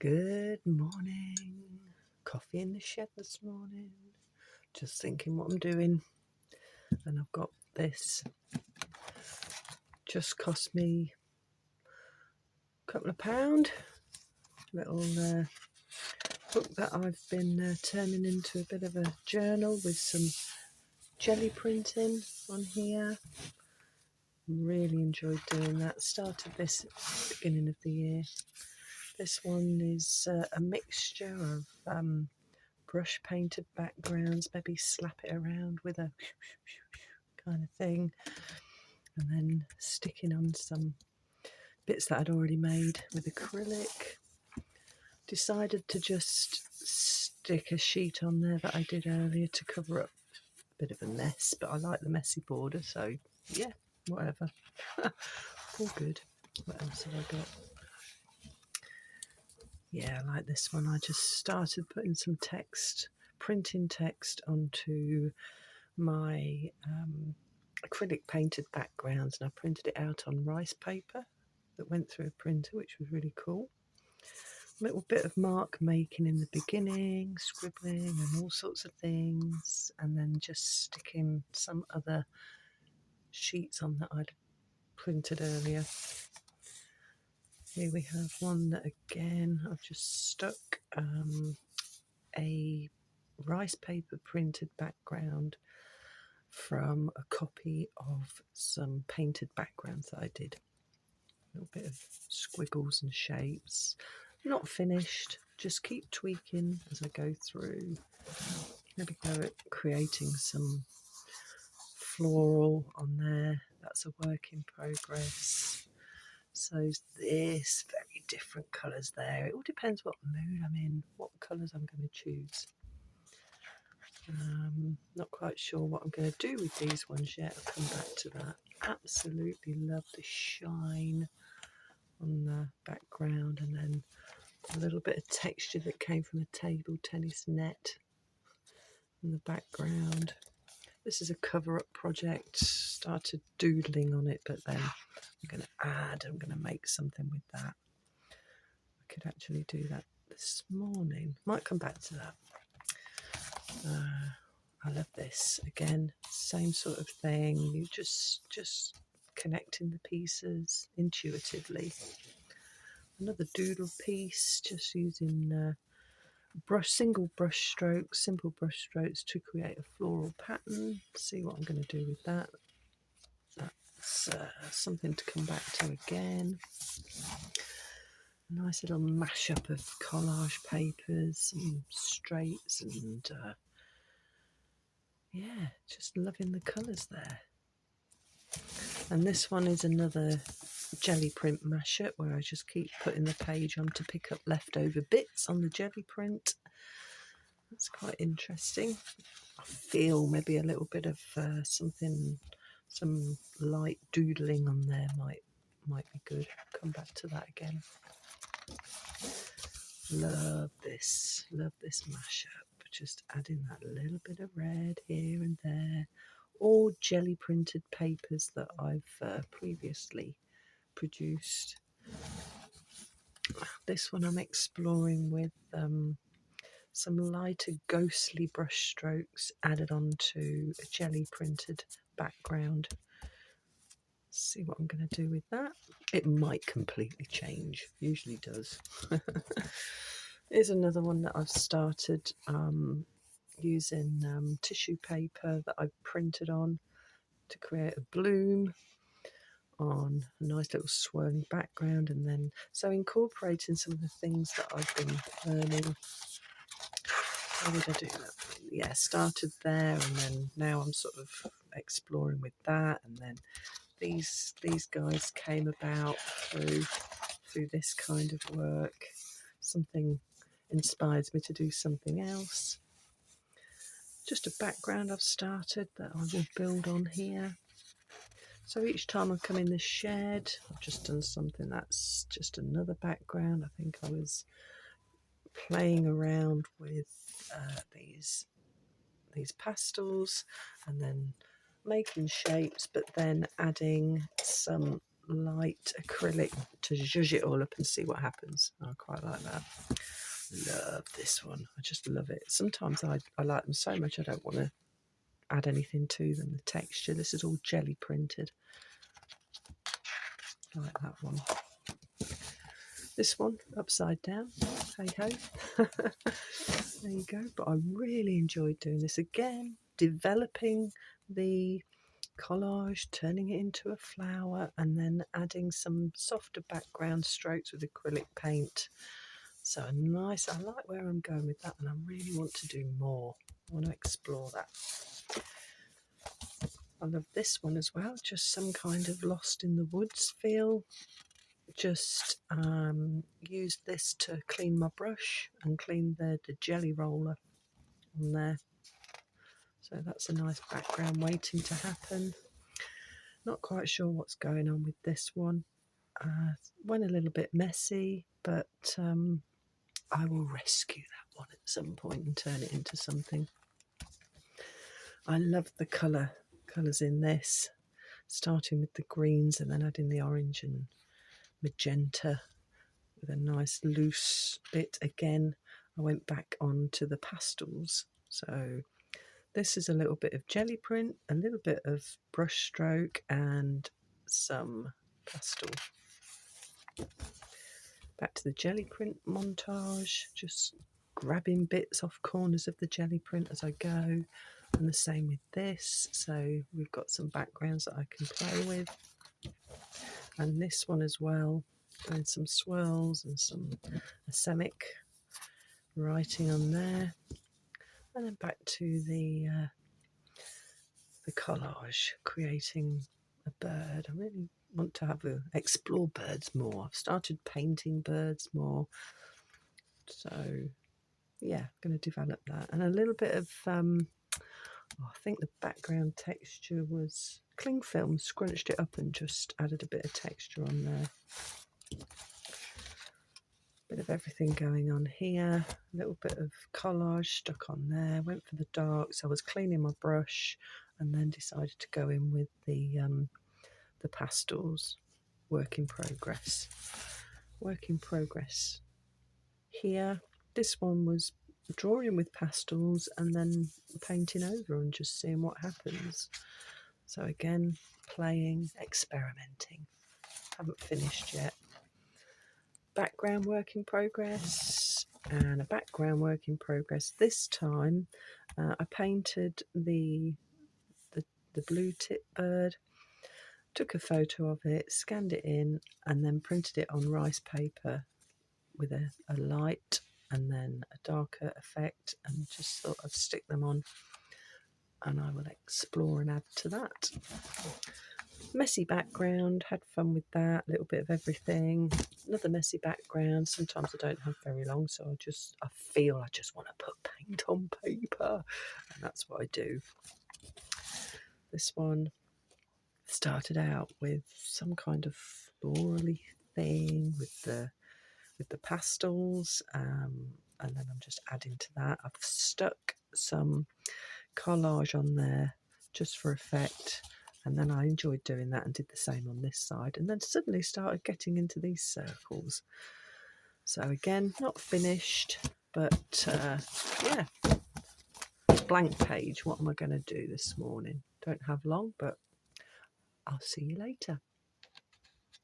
Good morning. Coffee in the shed this morning. Just thinking what I'm doing. And I've got this. Just cost me a couple of £. Little book that I've been turning into a bit of a journal with some jelly printing on here. Really enjoyed doing that. Started this at the beginning of the year. This one is a mixture of brush painted backgrounds, maybe slap it around with a kind of thing, and then sticking on some bits that I'd already made with acrylic. Decided to just stick a sheet on there that I did earlier to cover up a bit of a mess, but I like the messy border, so yeah, whatever. All good. What else have I got? Yeah, I like this one. I just started putting some text, printing text onto my acrylic painted backgrounds, and I printed it out on rice paper that went through a printer, which was really cool. A little bit of mark making in the beginning, scribbling and all sorts of things, and then just sticking some other sheets on that I'd printed earlier. Here we have one that again I've just stuck a rice paper printed background from a copy of some painted backgrounds that I did. A little bit of squiggles and shapes. Not finished, just keep tweaking as I go through. Maybe go at creating some floral on there. That's a work in progress. So this, very different colours there. It all depends what mood I'm in, what colours I'm going to choose. Not quite sure what I'm going to do with these ones yet. I'll come back to that. Absolutely love the shine on the background, and then a little bit of texture that came from a table tennis net in the background. This is a cover-up project. Started doodling on it, but then I'm going to make something with that. I could actually do that this morning. Might come back to that. I love this. Again, same sort of thing. You just connecting the pieces intuitively. Another doodle piece, just using simple brush strokes to create a floral pattern. See what I'm going to do with that. That's something to come back to again. A nice little mashup of collage papers and straights, and yeah, just loving the colours there. And this one is another jelly print mashup where I just keep putting the page on to pick up leftover bits on the jelly print. That's quite interesting. I feel maybe a little bit of some light doodling on there might be good. Come back to that again. Love this mashup. Just adding that little bit of red here and there. All jelly printed papers that I've previously produced. This one I'm exploring with some lighter ghostly brush strokes added onto a jelly printed background. See what I'm going to do with that. It might completely change, usually does. Here's another one that I've started using tissue paper that I printed on to create a bloom on a nice little swirling background, and then so incorporating some of the things that I've been learning. How would I do that? Yeah, started there, and then now I'm sort of exploring with that, and then these guys came about through this kind of work. Something inspires me to do something else. Just a background I've started that I will build on here. So each time I come in the shed, I've just done something that's just another background. I think I was playing around with these pastels and then making shapes, but then adding some light acrylic to zhuzh it all up and see what happens. I quite like that. Love this one. I just love it. Sometimes I like them so much I don't want to add anything to them. The texture, this is all jelly printed. I like that one. This one, upside down. Hey ho. There you go. But I really enjoyed doing this again, developing the collage, turning it into a flower, and then adding some softer background strokes with acrylic paint. So nice. I like where I'm going with that, and I really want to do more. I want to explore that. I love this one as well, just some kind of lost in the woods feel. Just used this to clean my brush and clean the jelly roller on there. So that's a nice background waiting to happen. Not quite sure what's going on with this one. Went a little bit messy, but I will rescue that one at some point and turn it into something. I love the colours in this, starting with the greens and then adding the orange and magenta with a nice loose bit. Again, I went back on to the pastels. So this is a little bit of jelly print, a little bit of brush stroke and some pastel. Back to the jelly print montage, just grabbing bits off corners of the jelly print as I go. And the same with this. So we've got some backgrounds that I can play with. And this one as well, doing some swirls and some asemic writing on there. And then back to the collage, creating a bird. I really want to explore birds more. I've started painting birds more. So yeah, I'm going to develop that. And a little bit of, I think the background texture was cling film, scrunched it up and just added a bit of texture on there. Bit of everything going on here. A little bit of collage stuck on there. Went for the darks. I was cleaning my brush and then decided to go in with the pastels. Work in progress. Work in progress. Here, this one was drawing with pastels and then painting over and just seeing what happens. So again, playing, experimenting. Haven't finished yet. Background work in progress and a background work in progress. This time I painted the blue tip bird, took a photo of it, scanned it in and then printed it on rice paper with a light and then a darker effect, and just thought I'd stick them on and I will explore and add to that. Messy background, had fun with that, a little bit of everything. Another messy background. Sometimes I don't have very long, so I feel I just want to put paint on paper, and that's what I do. This one started out with some kind of florally thing with the pastels, and then I'm just adding to that. I've stuck some collage on there just for effect. And then I enjoyed doing that and did the same on this side, and then suddenly started getting into these circles. So again, not finished, but yeah, blank page. What am I going to do this morning? Don't have long, but I'll see you later.